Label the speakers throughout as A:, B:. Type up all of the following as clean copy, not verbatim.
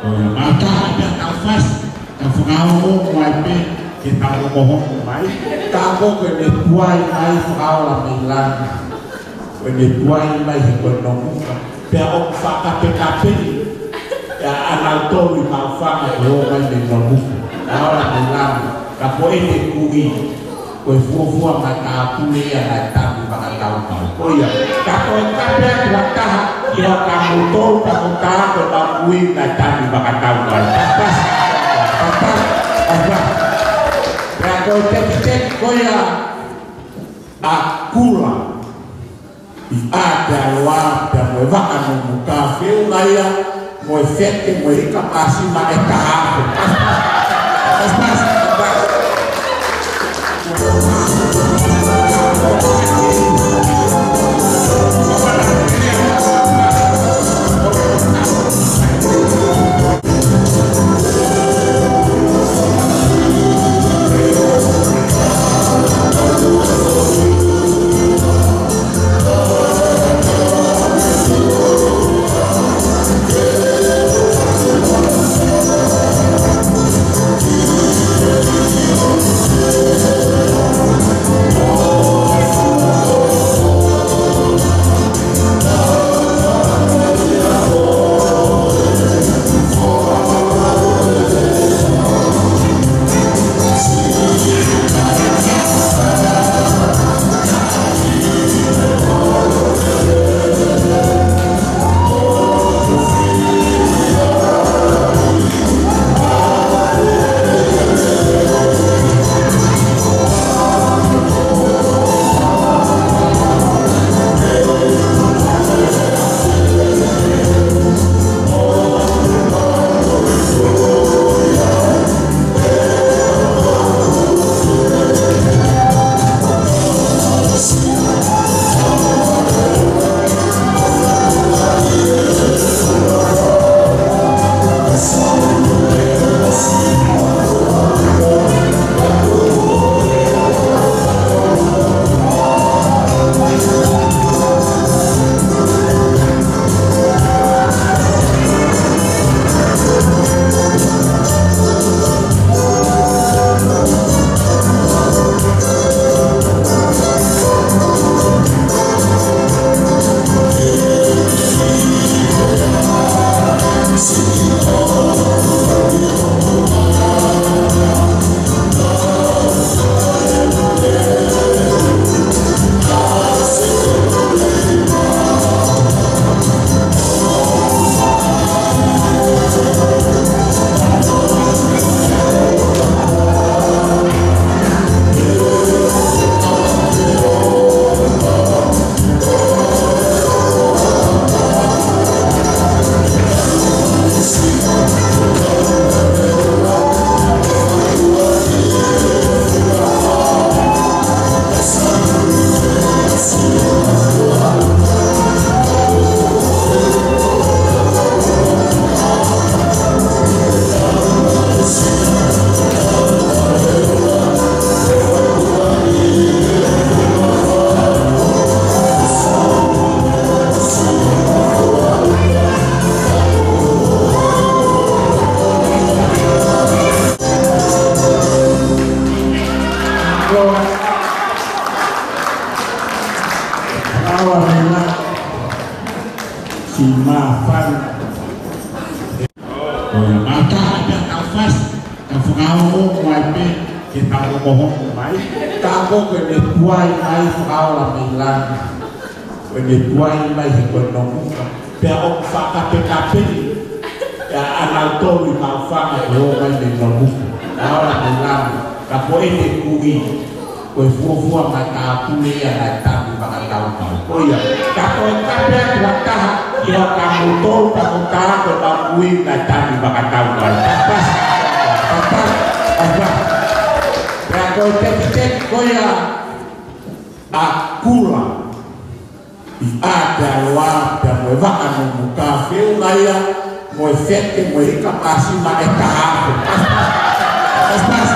A: Mata ada nafas Fukau Waipe Kita ngomong mai Tako kene tuai mai Fukau la milan Kene tuai mai Hikonomu Pea om faka PKP Ya anal to Di mafaka Lo mai Hikonomu Fukau la milan Kapo ene kui Koe fua-fua mata pule ya datang baka tahu-tahu. Oh iya, kapo kabeh wakaha ya kamu tol kamu tahu bakui datang baka tahu-tahu. Pas. Ya koe tek koya akula. Ada wa dan waka muka filaya mo fete mo ikapasi ma etaha. Pas. Mata ada nafas Fukau Waipe Kita ngomong mai Tako kene tuai mai Fukau la milan Kene tuai mai Hikonomu Pea om faka PKP Ya anal to Di mafaka Lo mai Hikonomu Fukau la milan Kapo ene kui Koe fua-fua mata pule ya datang baka tahu-tahu. Oh iya, kapo kabeh wakaha ya kamu tol kamu tahu bakui datang baka tahu-tahu. Pas. Ya koe tek koya akula. Ada wa dan waka muka filaya mo fete mo ikapasi ma etaha. Pas.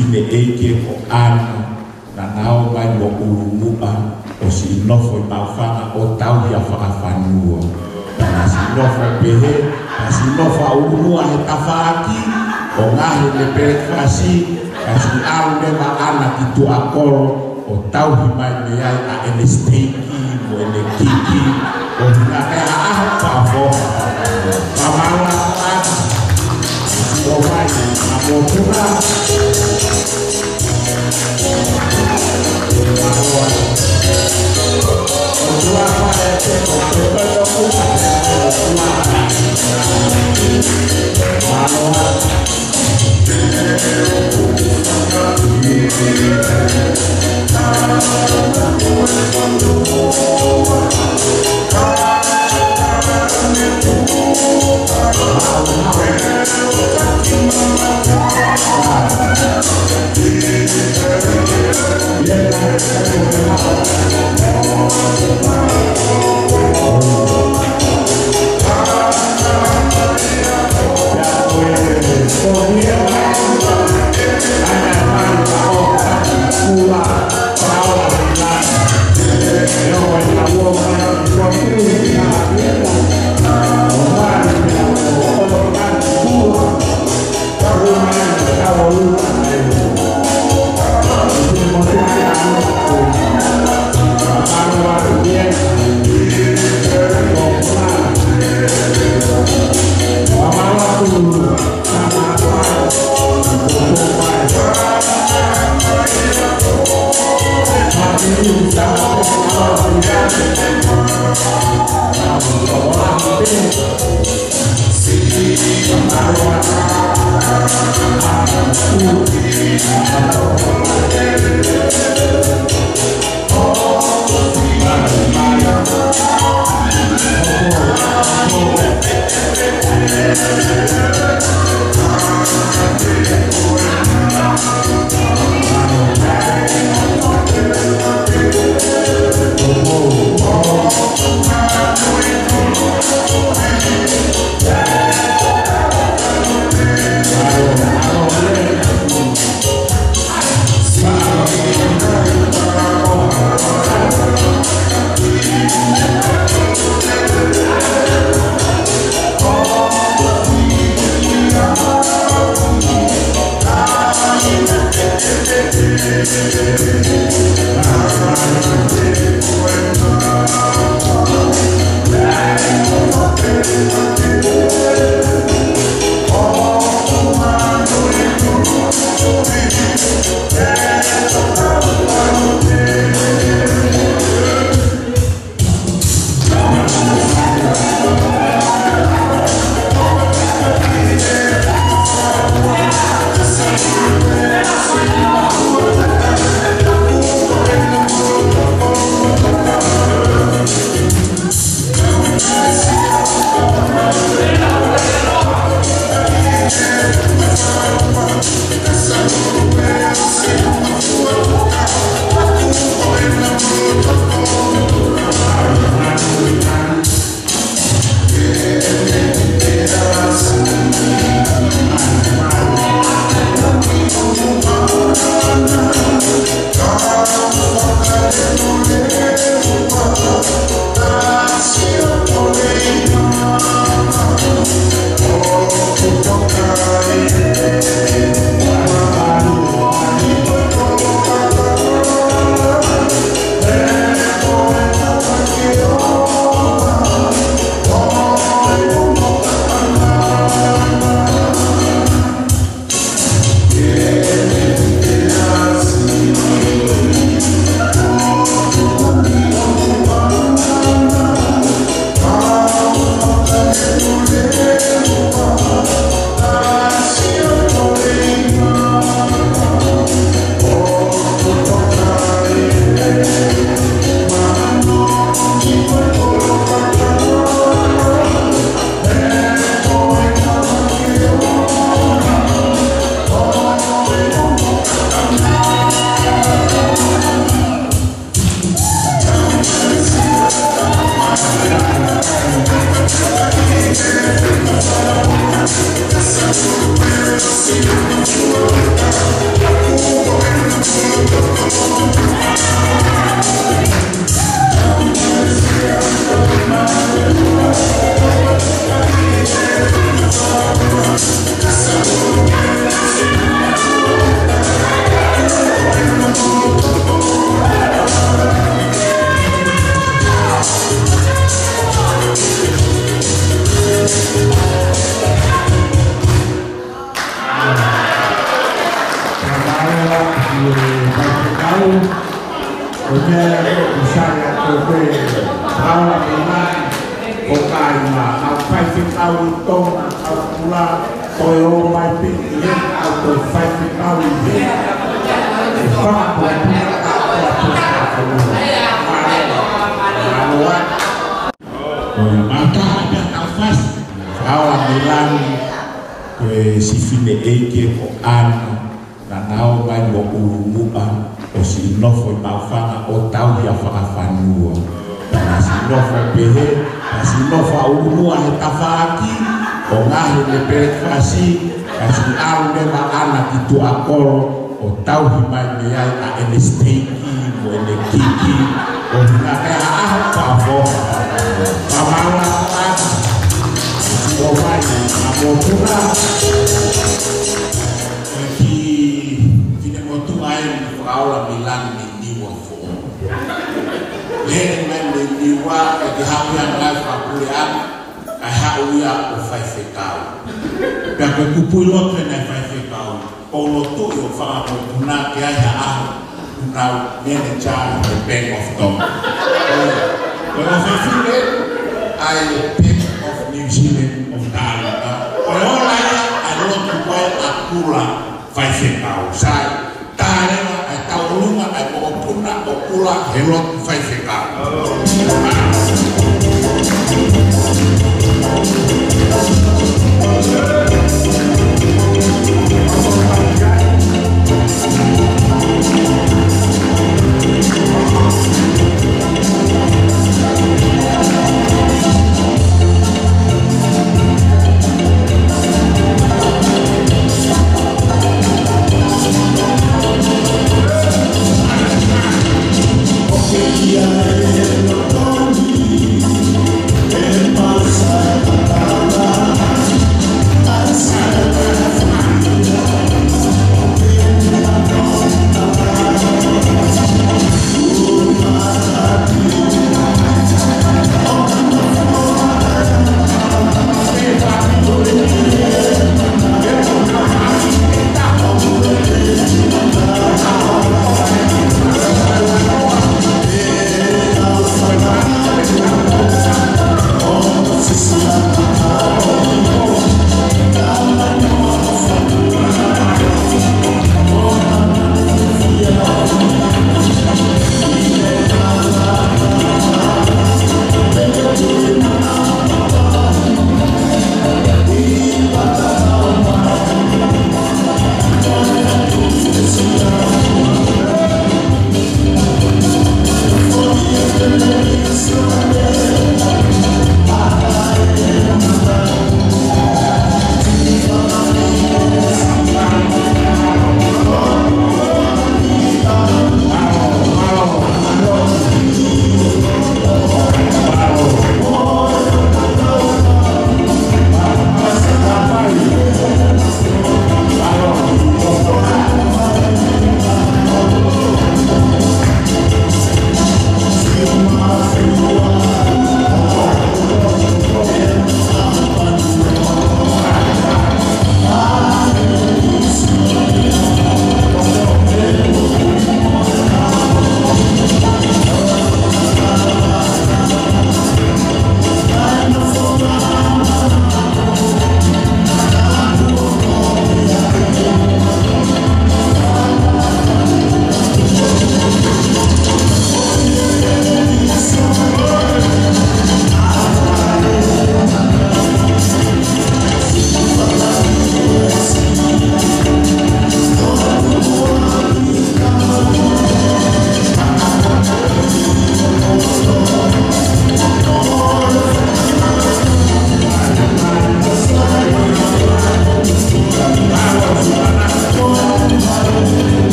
A: fine eike o ana na nao mai mo urumua o si nofo I maufanga o tau hia whakawhanua. Na si nofo pehe, na si nofo a urumua he tawhaaki o ngahi le perekasi ka si aru le ana ki tu akoro o tau hi mai me ai a ele steiki mo ele kiki o hina e a aho whaafoha. Pamala ana o mai a motura Oh, Oye, saya kowe ala menang okaina au fighting out tong au pula toyo mai pin au fighting out ini. Kau punya mata ada nafas kau bilang si fine eke ko an na nao mai mo urumuba o si nofo mafana o tau ya whakafanua na si nofo pehe na si nofo urumua he tawhaki o ngahi le perekasi na si au ne maana ki tu akoro o tau hi mai me ai a ene steiki mo ene kiki o hina mea aho pa'afo pamala ana o mai na motura aula bilang ni wafo lehen men ni wa ke hawo yang live akulian ai hawo ya o fai fekau pe ko kupulo pe na fai fekau o lo to yo fa o na ke ai ha na manager the bank of Tom o lo fa file ai bank of New Zealand of Ghana o lo la ai lo to buy akula fai fekau sai tare Ulunga ay pupuna o pula helot fai feka.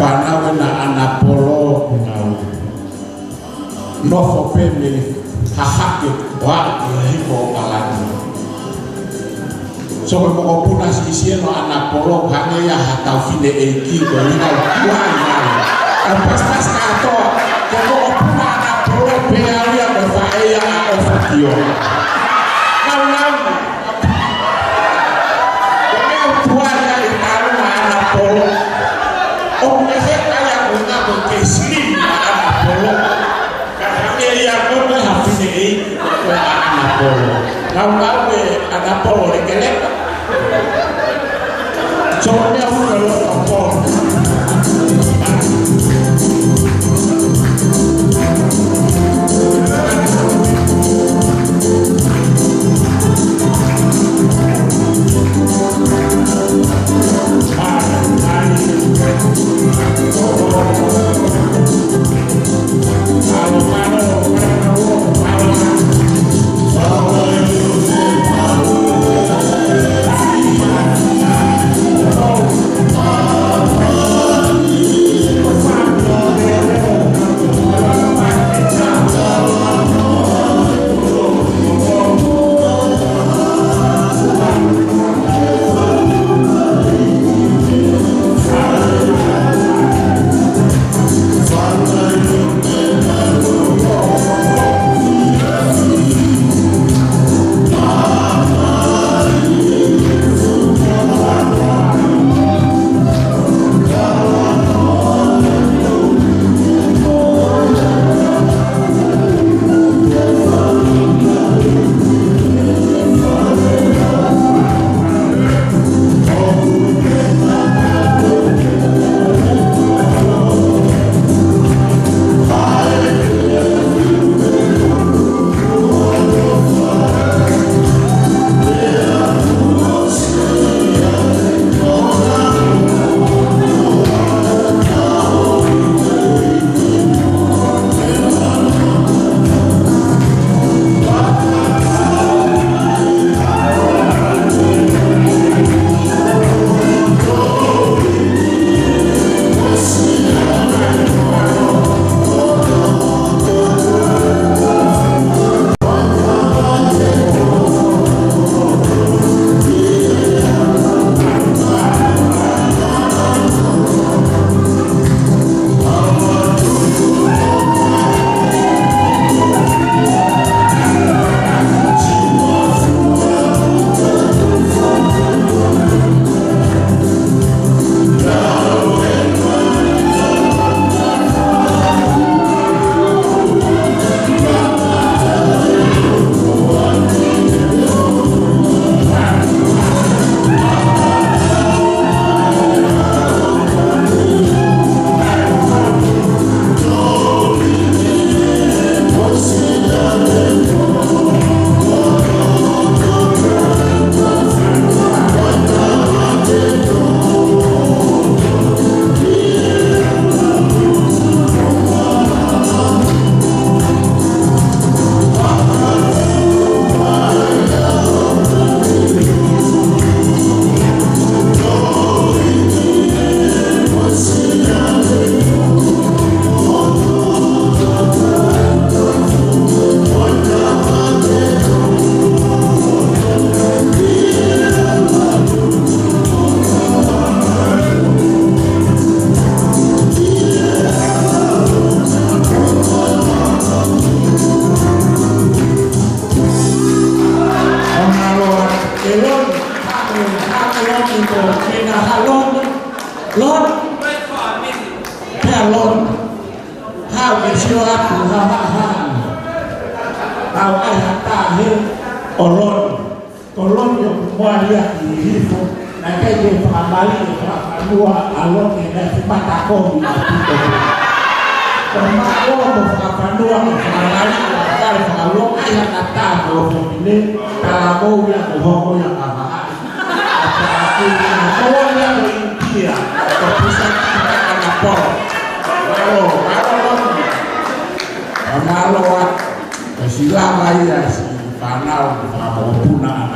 A: whanau na anapolo ngau nofo pene hahake wa hiko kalani so mo puna sisi no anapolo kane ya hatau fine eki ko ina kuana pastas kato ko puna anapolo pe alia ko fa ya ofatio nau kuana ina anapolo o me kaya una ko kesli anapolo ya kono hafine ko anapolo kau anapolo lekeleka soalnya aku kalau kompor Silama ya si panau mau punah